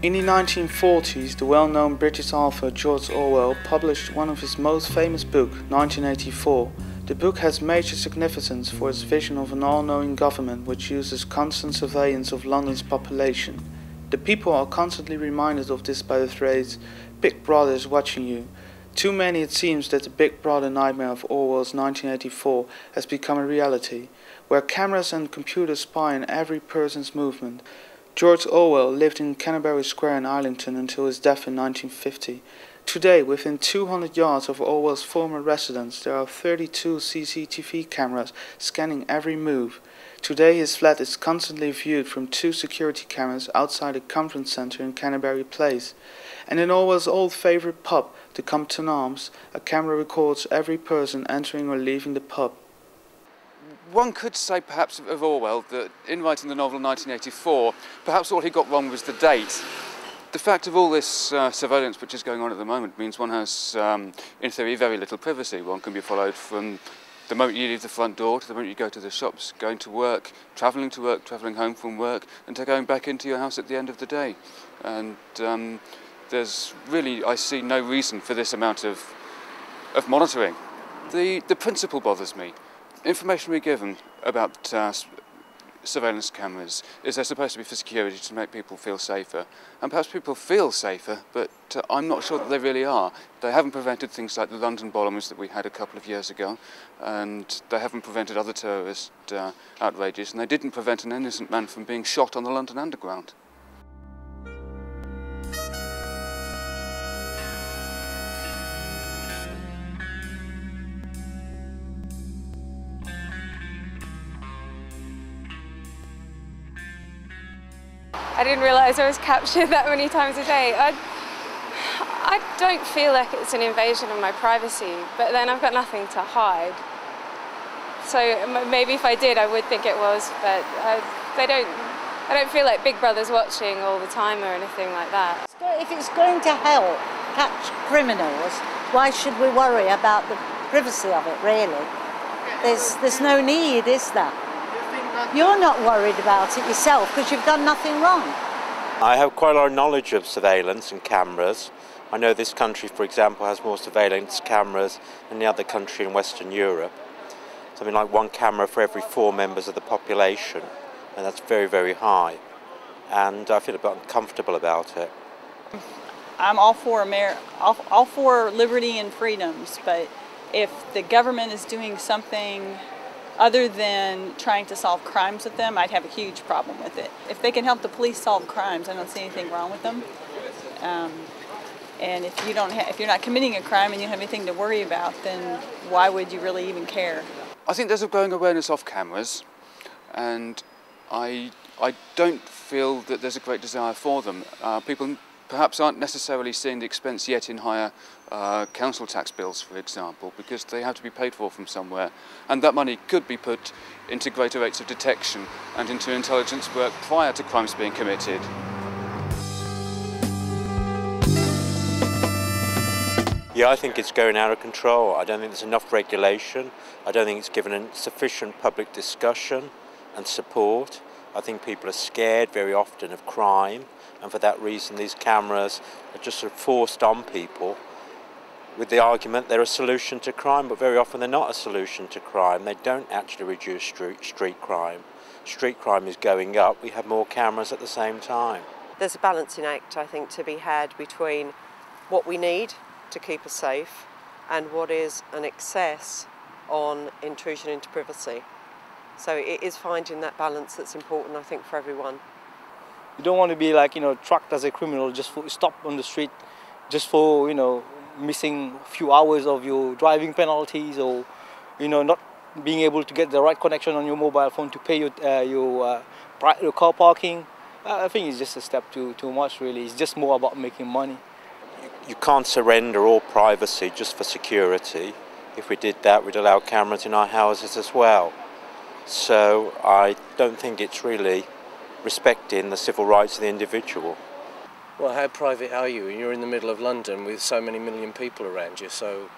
In the 1940s, the well-known British author George Orwell published one of his most famous books, 1984. The book has major significance for its vision of an all-knowing government which uses constant surveillance of London's population. The people are constantly reminded of this by the phrase, "Big Brother is watching you." Too many it seems that the Big Brother nightmare of Orwell's 1984 has become a reality, where cameras and computers spy on every person's movement. George Orwell lived in Canterbury Square in Islington until his death in 1950. Today, within 200 yards of Orwell's former residence, there are 32 CCTV cameras scanning every move. Today, his flat is constantly viewed from 2 security cameras outside a conference centre in Canterbury Place. And in Orwell's old favourite pub, the Compton Arms, a camera records every person entering or leaving the pub. One could say perhaps of Orwell that in writing the novel 1984, perhaps all he got wrong was the date. The fact of all this surveillance which is going on at the moment means one has, in theory, very little privacy. One can be followed from the moment you leave the front door to the moment you go to the shops, going to work, travelling home from work, and to going back into your house at the end of the day. And there's really, I see no reason for this amount of monitoring. The principle bothers me. Information we're given about surveillance cameras is they're supposed to be for security, to make people feel safer. And perhaps people feel safer, but I'm not sure that they really are. They haven't prevented things like the London bombings that we had a couple of years ago, and they haven't prevented other terrorist outrages, and they didn't prevent an innocent man from being shot on the London Underground. I didn't realise I was captured that many times a day. I don't feel like it's an invasion of my privacy, but then I've got nothing to hide. So maybe if I did, I would think it was, but I don't feel like Big Brother's watching all the time or anything like that. If it's going to help catch criminals, why should we worry about the privacy of it, really? There's no need, is there? You're not worried about it yourself because you've done nothing wrong. I have quite a lot of knowledge of surveillance and cameras. I know this country, for example, has more surveillance cameras than any other country in Western Europe. Something like 1 camera for every 4 members of the population, and that's very, very high. And I feel a bit uncomfortable about it. I'm all for liberty and freedoms, but if the government is doing something other than trying to solve crimes with them, I'd have a huge problem with it. If they can help the police solve crimes, I don't see anything wrong with them. And if you're not committing a crime and you don't have anything to worry about, then why would you really even care? I think there's a growing awareness of cameras, and I don't feel that there's a great desire for them. People perhaps aren't necessarily seeing the expense yet in higher council tax bills, for example, because they have to be paid for from somewhere. And that money could be put into greater rates of detection and into intelligence work prior to crimes being committed. Yeah, I think it's going out of control. I don't think there's enough regulation. I don't think it's given sufficient public discussion and support. I think people are scared very often of crime, and for that reason these cameras are just sort of forced on people with the argument they're a solution to crime, but very often they're not a solution to crime. They don't actually reduce street crime. Street crime is going up. We have more cameras at the same time. There's a balancing act, I think, to be had between what we need to keep us safe and what is an excess on intrusion into privacy. So it is finding that balance that's important, I think, for everyone. You don't want to be like, tracked as a criminal, just stopped on the street, just for, missing a few hours of your driving penalties, or, not being able to get the right connection on your mobile phone to pay your car parking. I think it's just a step too much, really. It's just more about making money. you can't surrender all privacy just for security. If we did that, we'd allow cameras in our houses as well. So I don't think it's really respecting the civil rights of the individual. Well, how private are you? You're in the middle of London with so many million people around you, so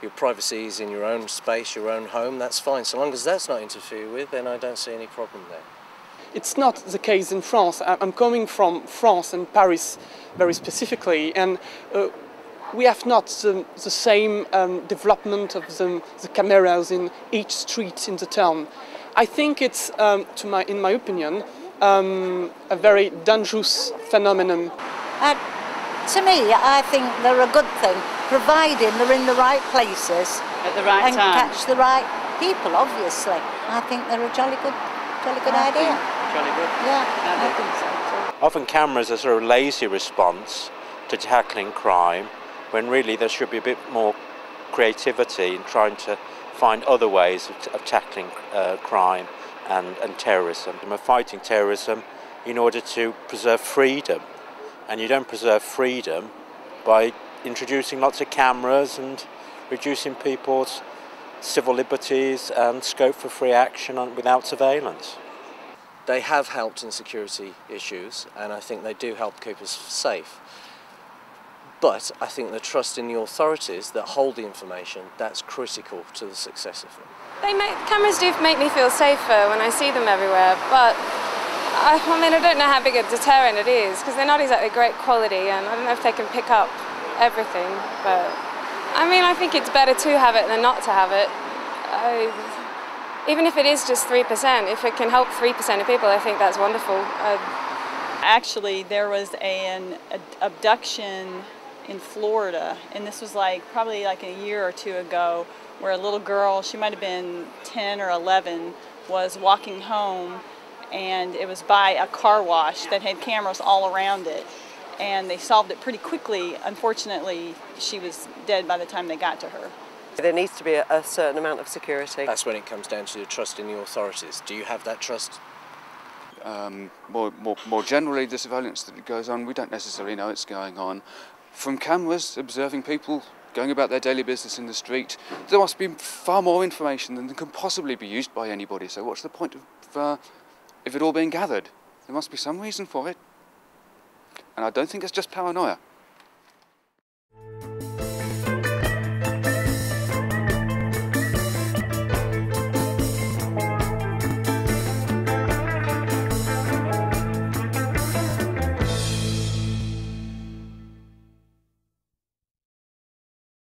your privacy is in your own space, your own home, that's fine. So long as that's not interfered with, then I don't see any problem there. It's not the case in France. I'm coming from France and Paris very specifically, and we have not the same development of the cameras in each street in the town. I think it's, in my opinion, a very dangerous phenomenon. To me, I think they're a good thing, providing they're in the right places at the right and time. catch the right people. Obviously, I think they're a jolly good idea. Jolly good. Yeah, I think so too. Often cameras are a sort of lazy response to tackling crime, when really there should be a bit more creativity in trying to find other ways of tackling crime and terrorism. And we're fighting terrorism in order to preserve freedom. And you don't preserve freedom by introducing lots of cameras and reducing people's civil liberties and scope for free action without surveillance. They have helped in security issues, and I think they do help keep us safe. But I think the trust in the authorities that hold the information, that's critical to the success of them. Cameras do make me feel safer when I see them everywhere, but I mean, I don't know how big a deterrent it is, because they're not exactly great quality, and I don't know if they can pick up everything, but I mean, I think it's better to have it than not to have it. Even if it is just 3%, if it can help 3% of people, I think that's wonderful. Actually, there was an abduction in Florida, and this was probably a year or two ago, where a little girl, she might have been 10 or 11, was walking home, and it was by a car wash that had cameras all around it, and they solved it pretty quickly. Unfortunately, she was dead by the time they got to her. There needs to be a certain amount of security. That's when it comes down to the trust in the authorities. Do you have that trust? More generally, the surveillance that goes on, we don't necessarily know it's going on. From cameras observing people going about their daily business in the street, there must be far more information than can possibly be used by anybody. So what's the point of it all being gathered? There must be some reason for it. And I don't think it's just paranoia.